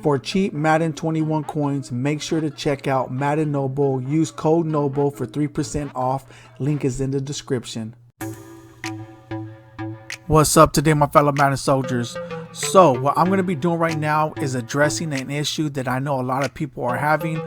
For cheap Madden 21 coins, make sure to check out Madden Noble. Use code NOBLE for 3% off. Link is in the description. What's up today, my fellow Madden soldiers? So what I'm going to be doing right now is addressing an issue that I know a lot of people are having.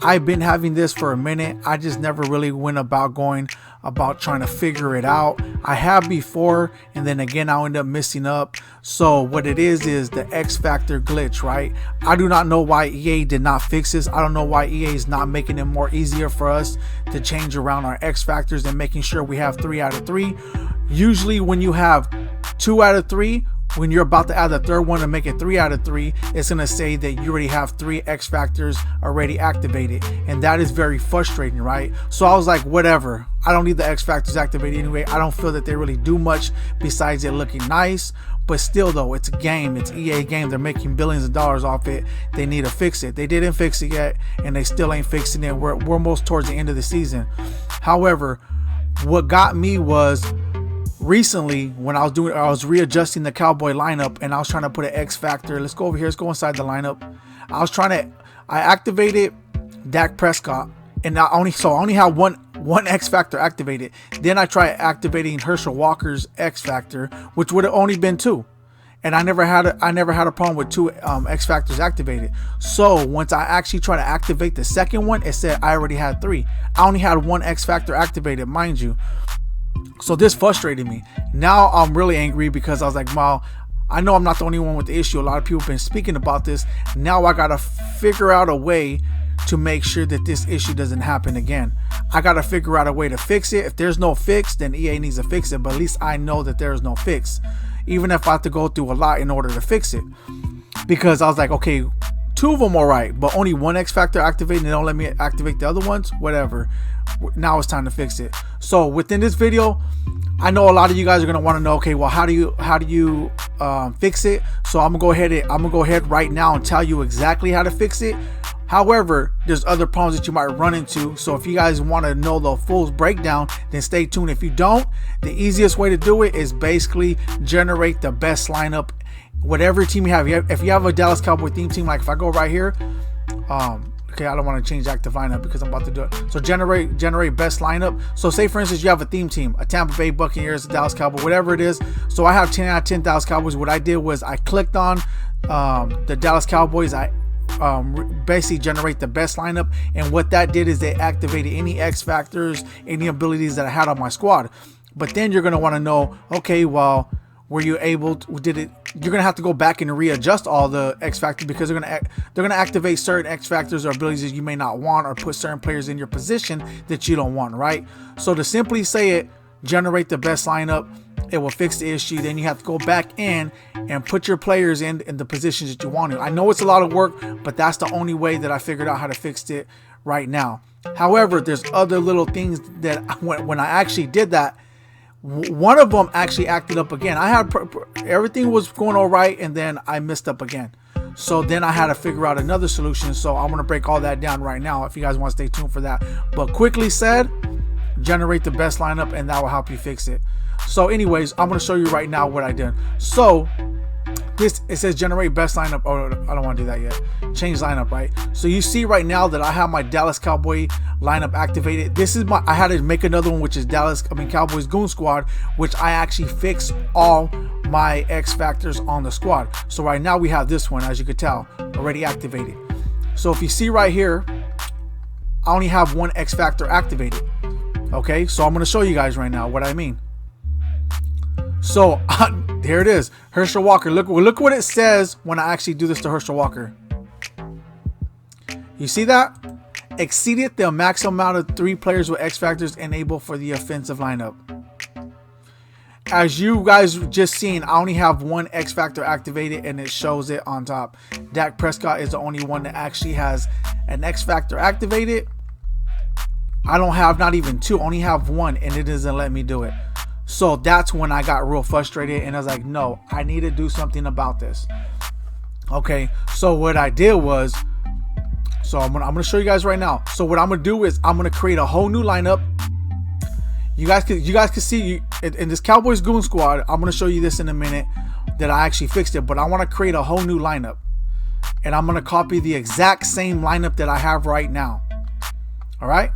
I've been having this for a minute. I just never really went about trying to figure it out. I have before, and then again I'll end up messing up. So what it is the X Factor glitch, right? I do not know why EA did not fix this. I don't know why EA is not making it more easier for us to change around our X Factors and making sure we have 3 out of 3. Usually when you have 2 out of 3, when you're about to add the third one to make it 3 out of 3, it's going to say that you already have 3 X Factors already activated. And that is very frustrating, right? So I was like, whatever. I don't need the X Factors activated anyway. I don't feel that they really do much besides it looking nice. But still though, it's a game. It's EA game. They're making billions of dollars off it. They need to fix it. They didn't fix it yet, and they still ain't fixing it. We're almost towards the end of the season. However, what got me was recently when I was readjusting the Cowboy lineup, and I was trying to put an X Factor. Let's go over here. Let's go inside the lineup. I activated Dak Prescott, and I only have one X Factor activated. Then I tried activating Herschel Walker's X Factor, which would have only been 2. And I never had a problem with 2 X Factors activated. So once I actually tried to activate the second one, it said I already had 3. I only had 1 X Factor activated, mind you. So this frustrated me. Now I'm really angry because I was like, well, I know I'm not the only one with the issue. A lot of people have been speaking about this. Now I gotta figure out a way to make sure that this issue doesn't happen again. I gotta figure out a way to fix it. If there's no fix, then EA needs to fix it. But at least I know that there is no fix, even if I have to go through a lot in order to fix it. Because I was like, okay, 2 of them are right, but only 1 X Factor activated, and they don't let me activate the other ones. Whatever. Now it's time to fix it. So within this video, I know a lot of you guys are gonna want to know, okay, well, how do you fix it? So I'm gonna go ahead right now and tell you exactly how to fix it. However, there's other problems that you might run into. So if you guys want to know the full breakdown, then stay tuned. If you don't, the easiest way to do it is basically generate the best lineup. Whatever team you have. If you have a Dallas Cowboy theme team, like if I go right here, okay, I don't want to change active lineup because I'm about to do it. So generate best lineup. So say for instance you have a theme team, a Tampa Bay Buccaneers, a Dallas Cowboy, whatever it is. So I have 10 out of 10 Dallas Cowboys. What I did was I clicked on the Dallas Cowboys. I basically generate the best lineup, and what that did is they activated any X Factors, any abilities that I had on my squad. But then you're going to want to know, okay, well, were you able to, you're gonna have to go back and readjust all the X Factors, because they're gonna activate certain X Factors or abilities that you may not want, or put certain players in your position that you don't want, right? So to simply say it, generate the best lineup, it will fix the issue. Then you have to go back in and put your players in the positions that you want to. I know it's a lot of work, but that's the only way that I figured out how to fix it right now. However, there's other little things that when I actually did that, one of them actually acted up again. I had everything was going all right, and then I messed up again. So then I had to figure out another solution. So I'm gonna break all that down right now if you guys want to stay tuned for that. But quickly said, generate the best lineup, and that will help you fix it. So anyways, I'm gonna show you right now what I did. So it says generate best lineup. Oh, I don't want to do that yet. Change lineup, right? So you see right now that I have my Dallas Cowboy lineup activated. This is I had to make another one, which is Cowboys Goon Squad, which I actually fixed all my X Factors on the squad. So right now we have this one, as you could tell, already activated. So if you see right here, I only have 1 X Factor activated. Okay, so I'm going to show you guys right now what I mean. So here it is, Herschel Walker. Look what it says when I actually do this to Herschel Walker. You see that? Exceeded the maximum amount of 3 players with X Factors enabled for the offensive lineup. As you guys just seen, I only have 1 X Factor activated, and it shows it on top. Dak Prescott is the only one that actually has an X Factor activated. I don't have not even 2, only have 1, and it doesn't let me do it. So that's when I got real frustrated, and I was like, no, I need to do something about this. Okay, so what I did was, so I'm gonna show you guys right now. So what I'm gonna do is I'm gonna create a whole new lineup. You guys can see in this Cowboys Goon Squad. I'm gonna show you this in a minute that I actually fixed it, but I want to create a whole new lineup. and I'm going to copy the exact same lineup that I have right now. All right.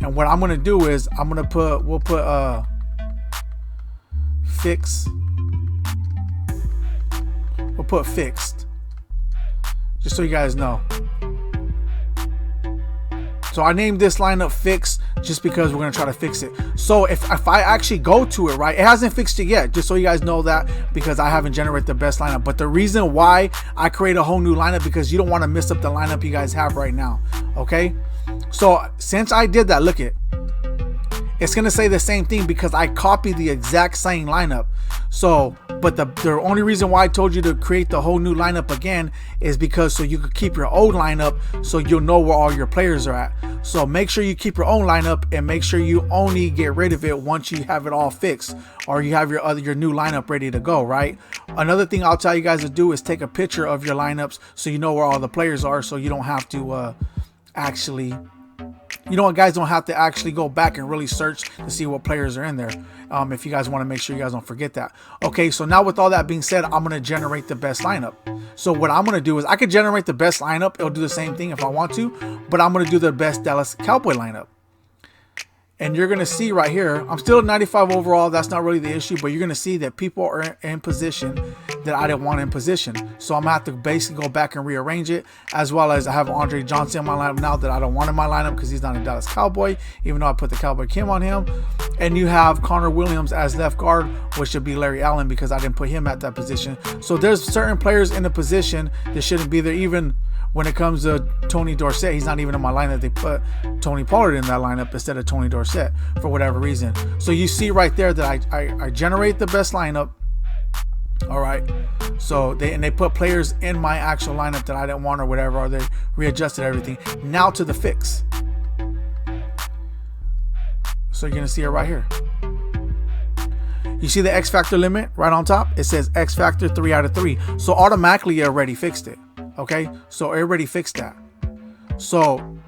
And what I'm going to do is I'm going to put, we'll put fix. We'll put fixed, just so you guys know. So I named this lineup fix just because we're going to try to fix it. So if I actually go to it, right, it hasn't fixed it yet, just so you guys know that, because I haven't generated the best lineup. But the reason why I create a whole new lineup, because you don't want to mess up the lineup you guys have right now. Okay. So since I did that, look it. It's going to say the same thing because I copied the exact same lineup. So, but the only reason why I told you to create the whole new lineup again is because so you could keep your old lineup, so you'll know where all your players are at. So make sure you keep your own lineup, and make sure you only get rid of it once you have it all fixed, or you have your new lineup ready to go, right? Another thing I'll tell you guys to do is take a picture of your lineups so you know where all the players are, so you don't have to actually, you know what, guys, don't have to actually go back and really search to see what players are in there. If you guys want to make sure you guys don't forget that. Okay, so now with all that being said, I'm going to generate the best lineup. So what I'm going to do is I could generate the best lineup. It'll do the same thing if I want to, but I'm going to do the best Dallas Cowboy lineup. And you're going to see right here, I'm still at 95 overall. That's not really the issue, but you're going to see that people are in position that I didn't want in position. So I'm going to have to basically go back and rearrange it, as well as I have Andre Johnson in my lineup now that I don't want in my lineup because he's not a Dallas Cowboy, even though I put the Cowboy Kim on him. And you have Connor Williams as left guard, which should be Larry Allen because I didn't put him at that position. So there's certain players in the position that shouldn't be there. Even when it comes to Tony Dorsett, he's not even in my lineup. They put Tony Pollard in that lineup instead of Tony Dorsett for whatever reason. So you see right there that I generate the best lineup. All right. So they put players in my actual lineup that I didn't want or whatever, or they readjusted everything. Now to the fix. So you're going to see it right here. You see the X Factor limit right on top? It says X Factor 3 out of 3. So automatically it already fixed it. Okay, so it already fixed that. So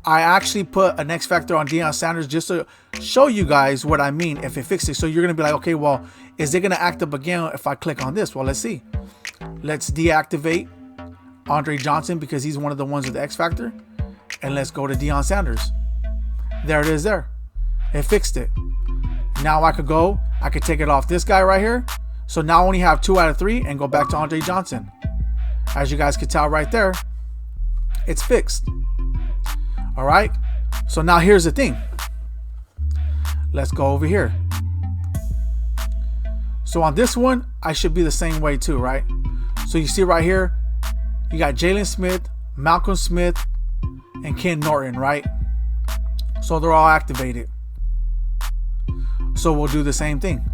I actually put an X Factor on Deion Sanders just to show you guys what I mean if it fixed it. So you're going to be like, okay, well, is it going to act up again if I click on this? Well, let's see. Let's deactivate Andre Johnson because he's one of the ones with the X Factor. And let's go to Deion Sanders. There it is there. It fixed it. Now I could take it off this guy right here. So now I only have 2 out of 3 and go back to Andre Johnson. As you guys can tell right there, it's fixed. All right. So now here's the thing. Let's go over here. So on this one, I should be the same way too, right? So you see right here, you got Jalen Smith, Malcolm Smith, and Ken Norton, right? So they're all activated. So we'll do the same thing.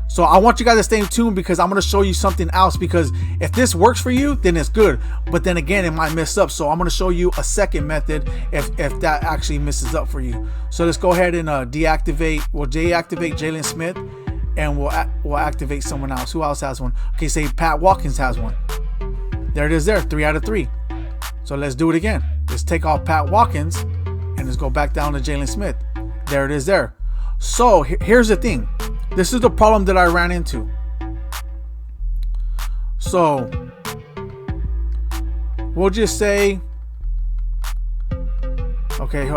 So I want you guys to stay tuned because I'm going to show you something else, because if this works for you, then it's good. But then again, it might mess up. So I'm going to show you a second method if that actually messes up for you. So let's go ahead and deactivate. We'll deactivate Jalen Smith and we'll activate someone else. Who else has one? Okay, say Pat Watkins has one. There it is there, 3 out of 3. So let's do it again. Let's take off Pat Watkins and let's go back down to Jalen Smith. There it is there. So here's the thing. This is the problem that I ran into. So we'll just say, okay,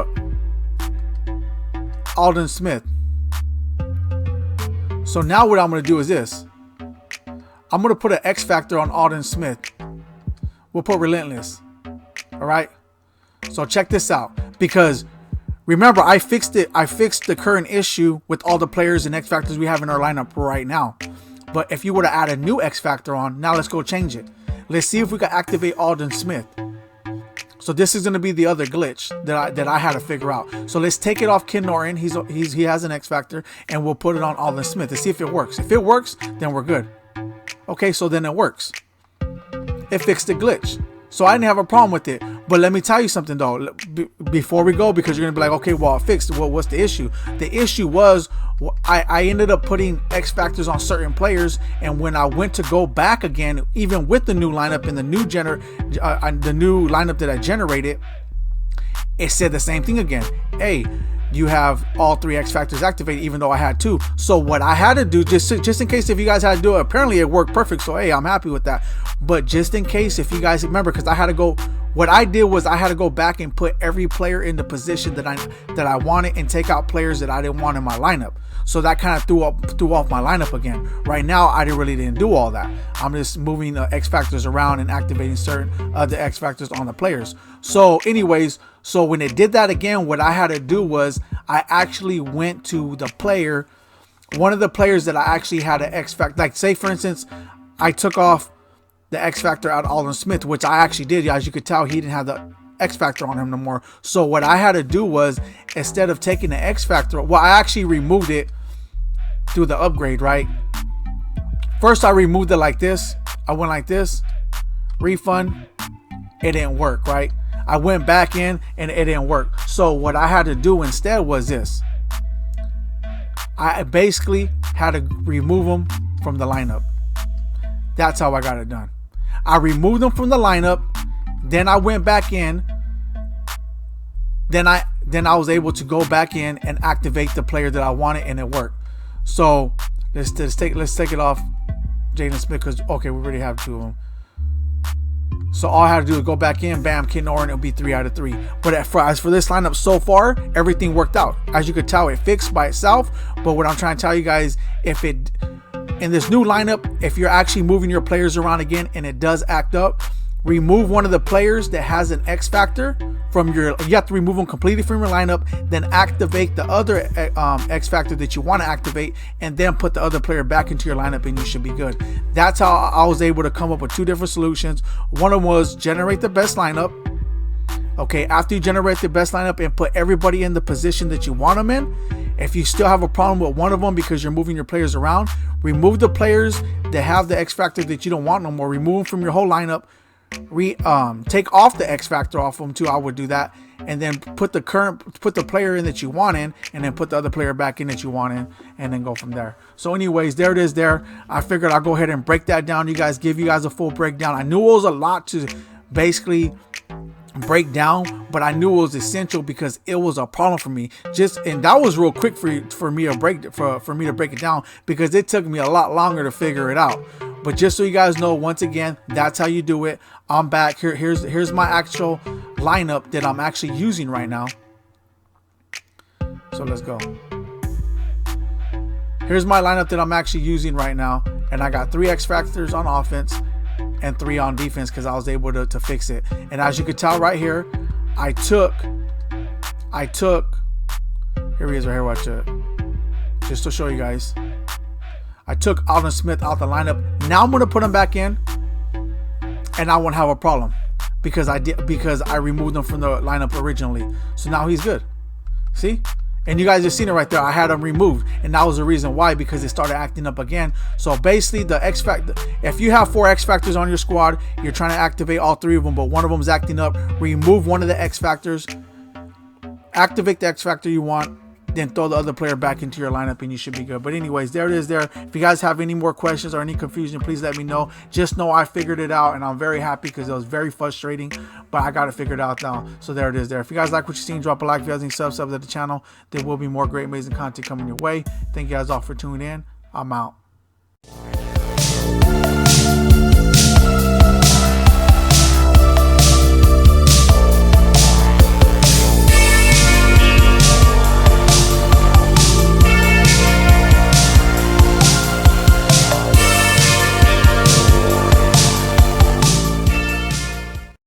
Alden Smith. So now what I'm going to do is this. I'm going to put an X Factor on Alden Smith. We'll put relentless. All right. So check this out, because remember, I fixed it. I fixed the current issue with all the players and X Factors we have in our lineup right now. But if you were to add a new X Factor on, now let's go change it. Let's see if we can activate Alden Smith. So this is going to be the other glitch that I had to figure out. So let's take it off Ken Norton. He has an X Factor, and we'll put it on Alden Smith to see if it works. If it works, then we're good. Okay, so then it works. It fixed the glitch. So I didn't have a problem with it. But let me tell you something though, before we go, because you're gonna be like, okay, well, it fixed. Well, what's the issue? The issue was I ended up putting X Factors on certain players, and when I went to go back again, even with the new lineup and the new lineup that I generated, it said the same thing again. Hey, you have all 3 X factors activated, even though I had 2. So what I had to do, just in case if you guys had to do it, apparently it worked perfect. So hey, I'm happy with that. But just in case, if you guys remember, because I had to go, what I did was I had to go back and put every player in the position that I wanted and take out players that I didn't want in my lineup. So that kind of threw off my lineup again. Right now, I really didn't do all that. I'm just moving the X factors around and activating certain other X factors on the players. So anyways, so when it did that again, what I had to do was I actually went to the player, one of the players that I actually had an X factor. Like say for instance, I took off the X factor out of Alden Smith, which I actually did. As you could tell, he didn't have the X factor on him no more. So what I had to do was, instead of taking the X factor, well, I actually removed it through the upgrade, right? First I removed it like this. I went like this, refund, it didn't work, right? I went back in and it didn't work. So what I had to do instead was this. I basically had to remove them from the lineup. That's how I got it done. I removed them from the lineup, then I went back in, then I was able to go back in and activate the player that I wanted, and it worked. So let's take it off Jaden Smith, because okay, we already have 2 of them. So all I had to do is go back in, bam, Kid Norin, it'll be 3 out of 3. But as for this lineup so far, everything worked out. As you could tell, it fixed by itself. But what I'm trying to tell you guys, if it in this new lineup, if you're actually moving your players around again and it does act up, remove one of the players that has an X factor from your, you have to remove them completely from your lineup, then activate the other X factor that you want to activate, and then put the other player back into your lineup and you should be good. That's how I was able to come up with 2 different solutions. One of them was generate the best lineup. Okay, after you generate the best lineup and put everybody in the position that you want them in, if you still have a problem with one of them because you're moving your players around, remove the players that have the X factor that you don't want no more. Remove them from your whole lineup. Take off the X factor off them too. I would do that, and then put the player in that you want in, and then put the other player back in that you want in, and then go from there. So anyways, there it is there. I figured I'll go ahead and break that down. Give you guys a full breakdown. I knew it was a lot to basically break down, but I knew it was essential because it was a problem for me. And that was real quick for me to break it down, because it took me a lot longer to figure it out. But just so you guys know, once again, that's how you do it. I'm back here. Here's my actual lineup that I'm actually using right now. So let's go. Here's my lineup that I'm actually using right now, and I got 3 X factors on offense and 3 on defense because I was able to fix it. And as you can tell right here, I took here he is right here, watch it, just to show you guys. I took Alden Smith out the lineup. Now I'm gonna put him back in, and I won't have a problem because I removed him from the lineup originally. So now he's good. See? And you guys just seen it right there. I had him removed, and that was the reason why, because it started acting up again. So basically, the X factor, if you have 4 X factors on your squad, you're trying to activate all 3 of them, but one of them is acting up, remove one of the X factors, activate the X factor you want, then throw the other player back into your lineup, and you should be good. But anyways, there it is there. If you guys have any more questions or any confusion, please let me know. Just know I figured it out, and I'm very happy because it was very frustrating, but I got it figured out now. So there it is there. If you guys like what you've seen, drop a like. If you guys need subs to the channel, there will be more great, amazing content coming your way. Thank you guys all for tuning in. I'm out.